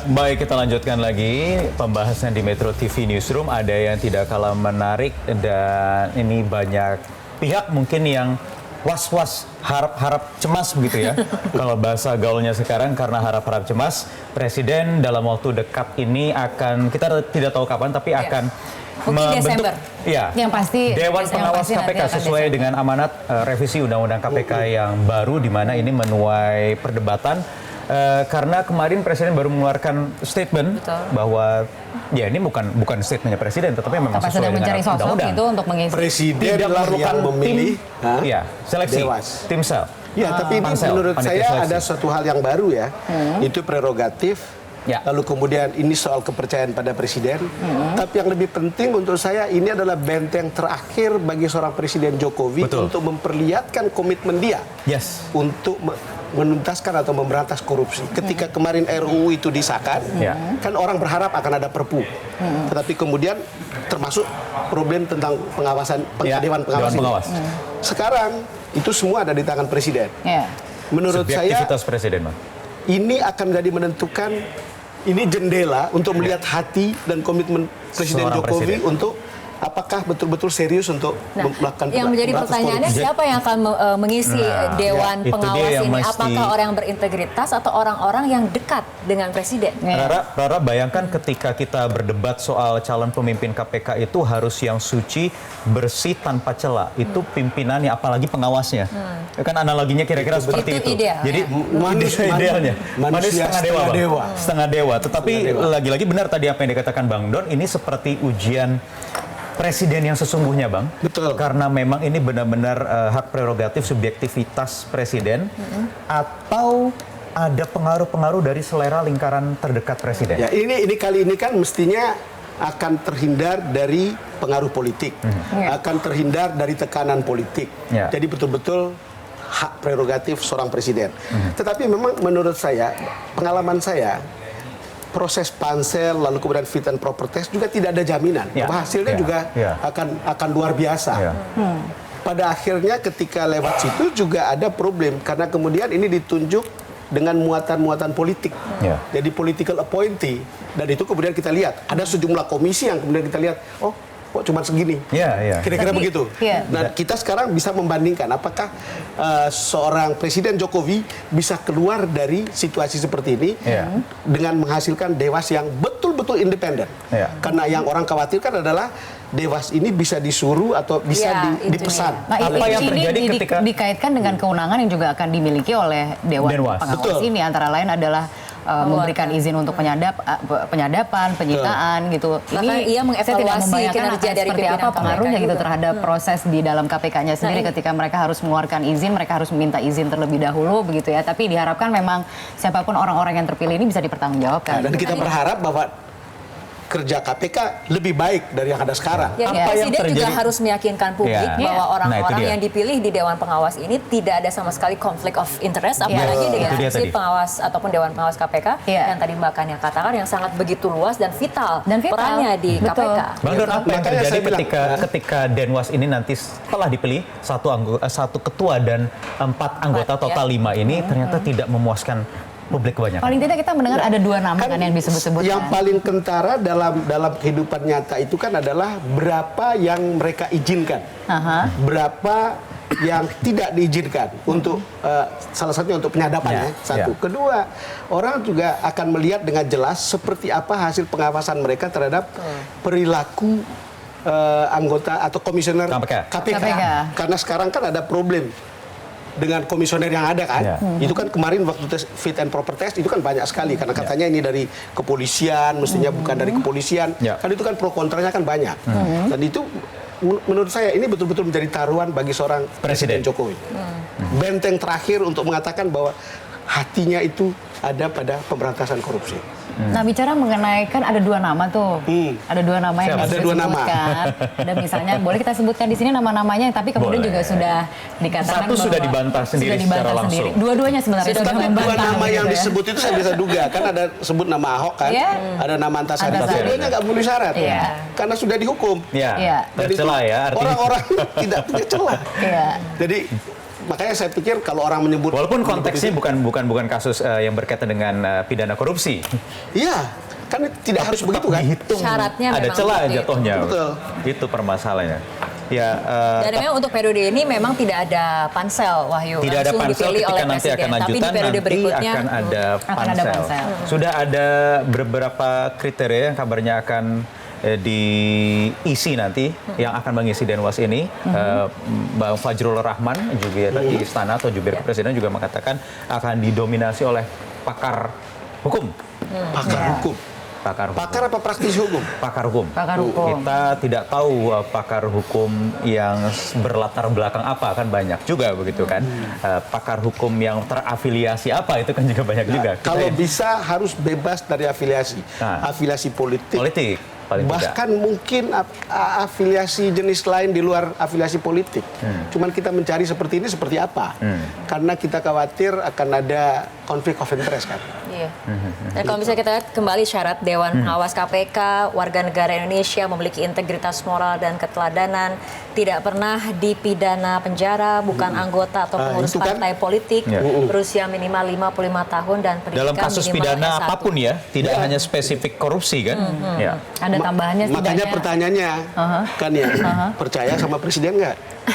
Baik, kita lanjutkan lagi pembahasan di Metro TV Newsroom. Ada yang tidak kalah menarik dan ini banyak pihak mungkin yang was-was, harap-harap cemas begitu ya. Kalau bahasa gaulnya sekarang, karena harap-harap cemas, Presiden dalam waktu dekat ini akan, kita tidak tahu kapan, tapi akan mungkin membentuk Desember. Ya, yang pasti Dewan Pengawas KPK sesuai dengan amanat revisi Undang-Undang KPK yang baru, di mana ini menuai perdebatan. Karena kemarin Presiden baru mengeluarkan statement bahwa ya ini bukan statementnya Presiden, tetapi memang sesuai dengan undang-undang. Itu untuk mengisi. Presiden yang memilih seleksi Dewas. tim sel. Ya, tapi ini menurut saya ada suatu hal yang baru ya. Itu prerogatif. Ya. Lalu kemudian ini soal kepercayaan pada Presiden. Tapi yang lebih penting untuk saya, ini adalah benteng terakhir bagi seorang Presiden Jokowi untuk memperlihatkan komitmen dia untuk menuntaskan atau memberantas korupsi. Ketika kemarin RUU itu disahkan, kan orang berharap akan ada Perpu. Tetapi kemudian termasuk problem tentang pengawasan Dewan Pengawas. Sekarang itu semua ada di tangan Presiden. Menurut saya Presiden, ini akan menjadi menentukan, ini jendela untuk melihat hati dan komitmen Presiden Jokowi untuk apakah betul-betul serius untuk melakukan yang menjadi pertanyaannya korupsi. Siapa yang akan mengisi Dewan Pengawas ini? Apakah orang yang berintegritas atau orang-orang yang dekat dengan Presiden? Rara, bayangkan ketika kita berdebat soal calon pemimpin KPK itu harus yang suci, bersih, tanpa celah. Itu pimpinannya, apalagi pengawasnya. Kan analoginya kira-kira seperti itu. Ideal, jadi idealnya. Manusia setengah dewa. Tetapi lagi-lagi benar tadi apa yang dikatakan Bang Don, ini seperti ujian Presiden yang sesungguhnya, Bang. Betul. Karena memang ini benar-benar hak prerogatif, subjektivitas Presiden, atau ada pengaruh-pengaruh dari selera lingkaran terdekat Presiden. Ya, ini kali ini kan mestinya akan terhindar dari pengaruh politik, akan terhindar dari tekanan politik. Jadi betul-betul hak prerogatif seorang Presiden. Tetapi memang menurut saya, pengalaman saya, proses pansel lalu kemudian fit and proper test juga tidak ada jaminan. Hasilnya juga akan luar biasa. Pada akhirnya ketika lewat situ juga ada problem karena kemudian ini ditunjuk dengan muatan-muatan politik. Jadi political appointee, dan itu kemudian kita lihat ada sejumlah komisi yang kemudian kita lihat, oh kok cuma segini. Kira-kira begitu. Nah, kita sekarang bisa membandingkan apakah seorang Presiden Jokowi bisa keluar dari situasi seperti ini dengan menghasilkan Dewas yang betul-betul independen. Karena yang orang khawatirkan adalah Dewas ini bisa disuruh atau bisa dipesan. Nah, apa yang terjadi ketika dikaitkan dengan kewenangan yang juga akan dimiliki oleh Dewan Pengawas ini, antara lain adalah memberikan izin untuk penyadapan, penyitaan gitu. Ini ia saya tidak membayangkan kinerja dari seperti apa pengaruhnya gitu terhadap proses di dalam KPK-nya sendiri ketika mereka harus mengeluarkan izin, mereka harus meminta izin terlebih dahulu begitu ya. Tapi diharapkan memang siapapun orang-orang yang terpilih ini bisa dipertanggungjawabkan. Dan kita berharap bahwa kerja KPK lebih baik dari yang ada sekarang. Presiden juga harus meyakinkan publik bahwa orang-orang yang dipilih di Dewan Pengawas ini tidak ada sama sekali konflik of interest, apalagi dengan fungsi pengawas ataupun Dewan Pengawas KPK yang tadi Mbak Kania katakan yang sangat begitu luas dan vital perannya di KPK. Bang Don, apa yang terjadi ketika Denwas ini nanti setelah dipilih satu ketua dan 4 anggota total 5 ini ternyata tidak memuaskan publik kebanyakan. Paling tidak kita mendengar ada 2 nama kan yang disebut-sebut. Yang paling kentara dalam kehidupan nyata itu kan adalah berapa yang mereka izinkan, berapa yang tidak diizinkan untuk salah satunya untuk penyadapan satu. Kedua, orang juga akan melihat dengan jelas seperti apa hasil pengawasan mereka terhadap perilaku anggota atau komisioner KPK. Karena sekarang kan ada problem dengan komisioner yang ada kan, itu kan kemarin waktu tes fit and proper test itu kan banyak sekali karena katanya ini dari kepolisian, mestinya bukan dari kepolisian, kan itu kan pro kontranya kan banyak, dan itu menurut saya ini betul-betul menjadi taruhan bagi seorang Presiden Jokowi, benteng terakhir untuk mengatakan bahwa hatinya itu ada pada pemberantasan korupsi. Nah, bicara mengenai kan ada 2 nama tuh. Ada 2 nama yang bisa disebutkan. Ada misalnya boleh kita sebutkan di sini nama-namanya, tapi kemudian juga sudah dikatakan satu sudah dibantah sendiri secara langsung. Dua-duanya sebenarnya sudah membantah. 2 nama yang disebut itu saya bisa duga kan ada sebut nama Ahok kan, ada nama Antasari. Dua-duanya nggak memenuhi syarat karena sudah dihukum. Tercela ya. Orang-orang tidak punya celah. Jadi makanya saya pikir kalau orang menyebut walaupun konteksnya bukan kasus yang berkaitan dengan pidana korupsi. Iya, kan tidak harus begitu kan? Dihitung, syaratnya ada celah jatuhnya. Betul. Itu permasalahannya. Ya, dan memang untuk periode ini memang tidak ada pansel, Wahyu. Tidak ada pansel dipilih ketika oleh nanti presiden. akan lanjutan, tapi di periode berikutnya akan ada pansel. Sudah ada beberapa kriteria yang kabarnya akan diisi nanti yang akan mengisi Denwas ini. Bang Fajrul Rahman juga di istana atau jubir presiden juga mengatakan akan didominasi oleh pakar hukum. Pakar hukum. Pakar apa praktisi hukum? Pakar hukum. Pakar hukum. Kita tidak tahu pakar hukum yang berlatar belakang apa, kan banyak juga begitu kan. Pakar hukum yang terafiliasi apa itu kan juga banyak juga. Kalau bisa harus bebas dari afiliasi. Afiliasi politik. Bahkan mungkin afiliasi jenis lain di luar afiliasi politik. Cuman kita mencari seperti ini seperti apa? Karena kita khawatir akan ada konflik of interest kan. Iya. Dan kalau misalnya kita lihat kembali syarat Dewan Pengawas KPK, warga negara Indonesia memiliki integritas moral dan keteladanan, tidak pernah dipidana penjara, bukan anggota atau pengurus partai politik, berusia minimal 55 tahun dan pendidikan dalam kasus minimal pidana S1. apapun ya, tidak hanya spesifik korupsi kan. Ya. Ada tambahannya makanya pertanyaannya kan ya, percaya sama presiden nggak?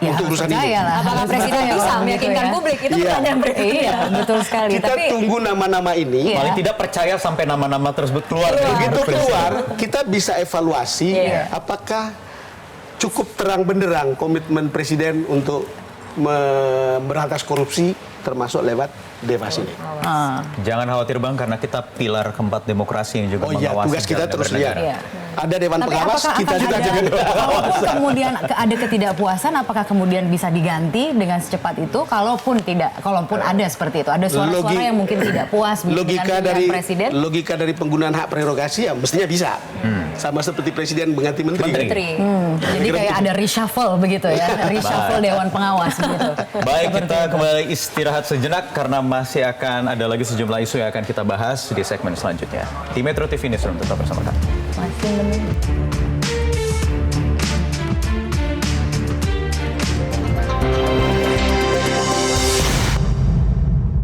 Ya, untuk urusan ini. Apakah presiden bisa meyakinkan publik? Itu pertanyaan berikutnya. Iya, betul sekali. Kita tunggu nama-nama ini. Paling tidak percaya sampai nama-nama tersebut keluar. Begitu keluar, kita bisa evaluasi apakah cukup terang benderang komitmen presiden untuk memberantas korupsi termasuk lewat Dewas ini. Jangan khawatir Bang, karena kita pilar keempat demokrasi yang juga mengawasi. Tugas kita terus lihat. Ada Dewan Pengawas, kita juga jaga Dewan Pengawas. Kemudian ada ketidakpuasan, apakah kemudian bisa diganti dengan secepat itu? Kalaupun ada seperti itu, ada suara-suara yang mungkin tidak puas dengan presiden. Logika dari penggunaan hak prerogasi ya mestinya bisa. Sama seperti presiden mengganti menteri. Jadi kayak ada reshuffle begitu ya, reshuffle Dewan Pengawas begitu. Baik, kita kembali istirahat sejenak karena masih akan ada lagi sejumlah isu yang akan kita bahas di segmen selanjutnya. Di Metro TV Newsroom, tetap bersama kami. Masih menunggu.